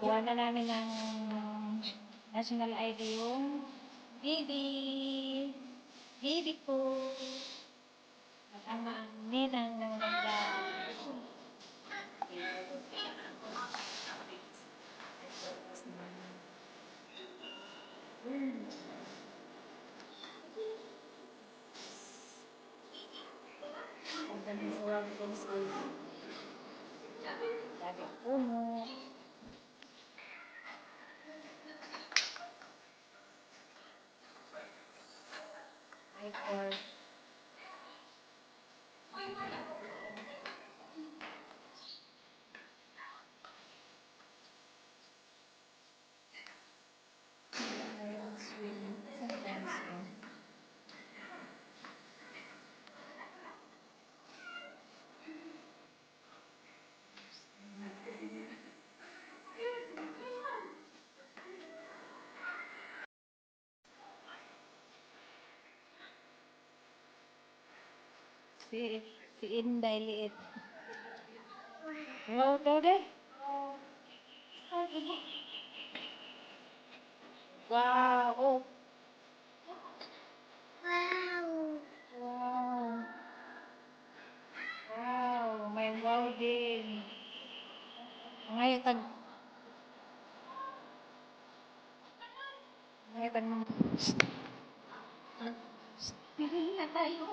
Kuha na namin ng national ID yung baby. Baby ko. At ang ninang ng ganda. Ang daming surroundings ko. Daming puno. Ay, or swim sometimes. Si Inday liit. Wow, dede. Wow. Oh. Wow. Wow. May wow din. Ngayon tag... Ngayon tag... Pili na tayo.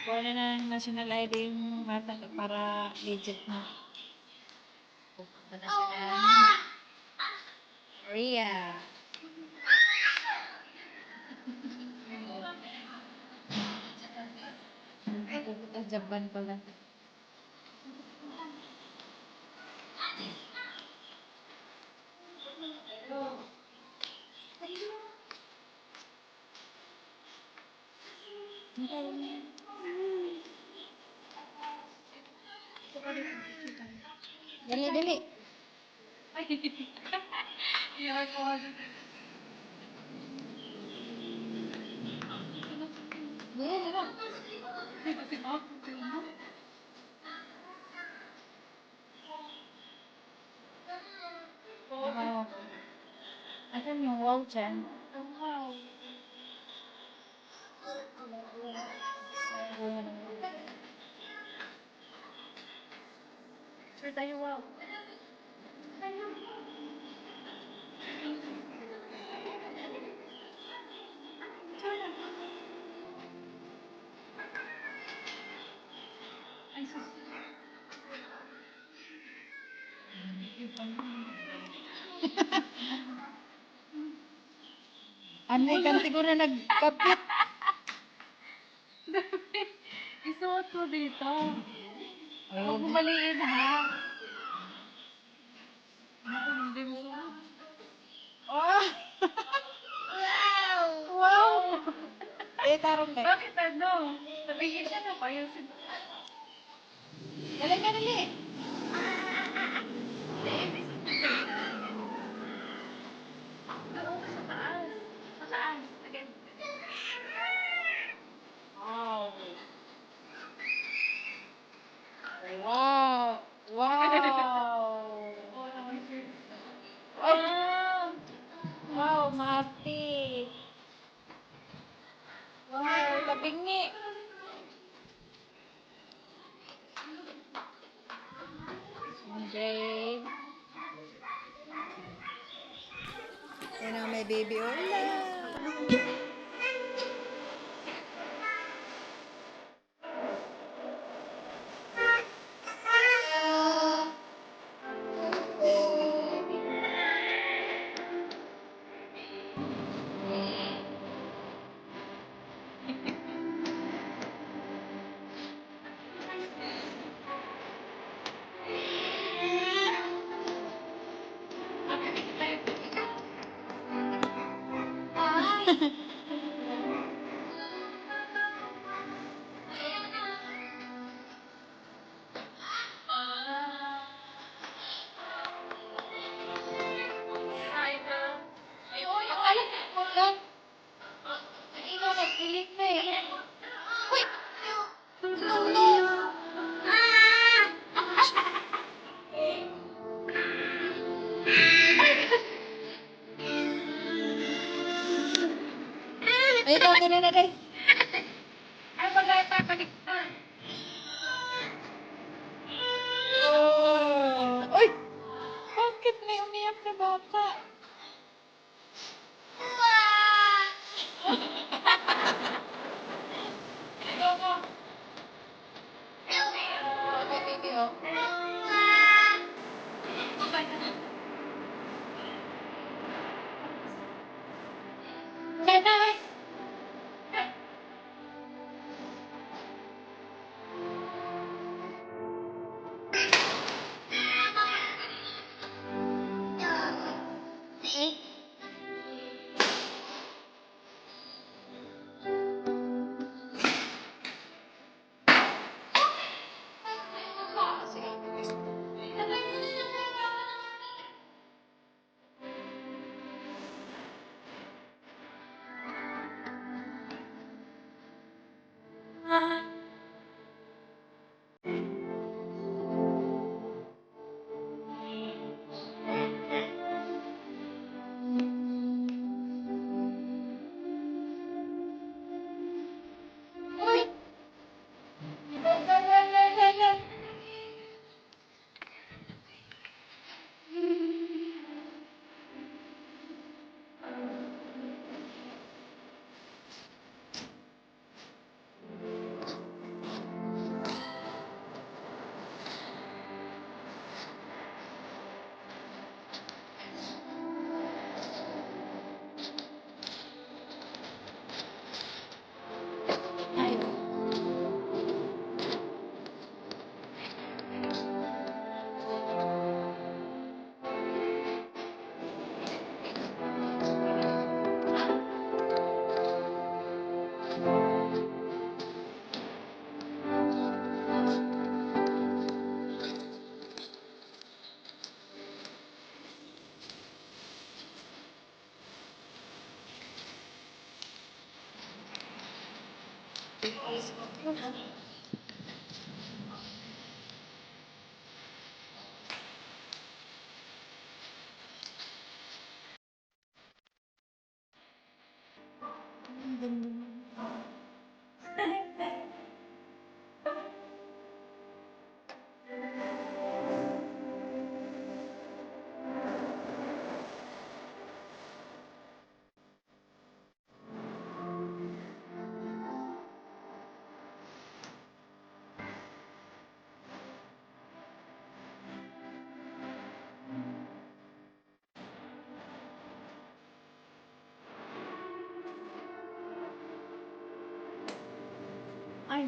Kuha na ng national ID yung bata para legit na. Pupunta na sila. Maria. Pupunta Japan pala. Dali, dali. Wow. Asan yung wow dyan? Wow. Sure tayo, wow. Ay, sus. Ano kan siguro nagkapit? Isuot mo dito. Huwag mo maliin, ha? Ako, hindi mo suot. Oh! Wow! Wow! Eh, tarong na. Bakit ano? Sabihin siya na pa yung... Dali ka, dali! Doon ka sa taas. Sa taas. Again. Wow! Wow! Wow! Wow! Wow, Mati! Wow, tabingi! Okay. Yan ang may baby Ola. Uy! No, no! Ay, dali na, dali. Ay, wala papaligtan. Uy! Bakit may umiyak na bata? Ito mo. May baby, oh. Nanay! Uy! Ay, Ay,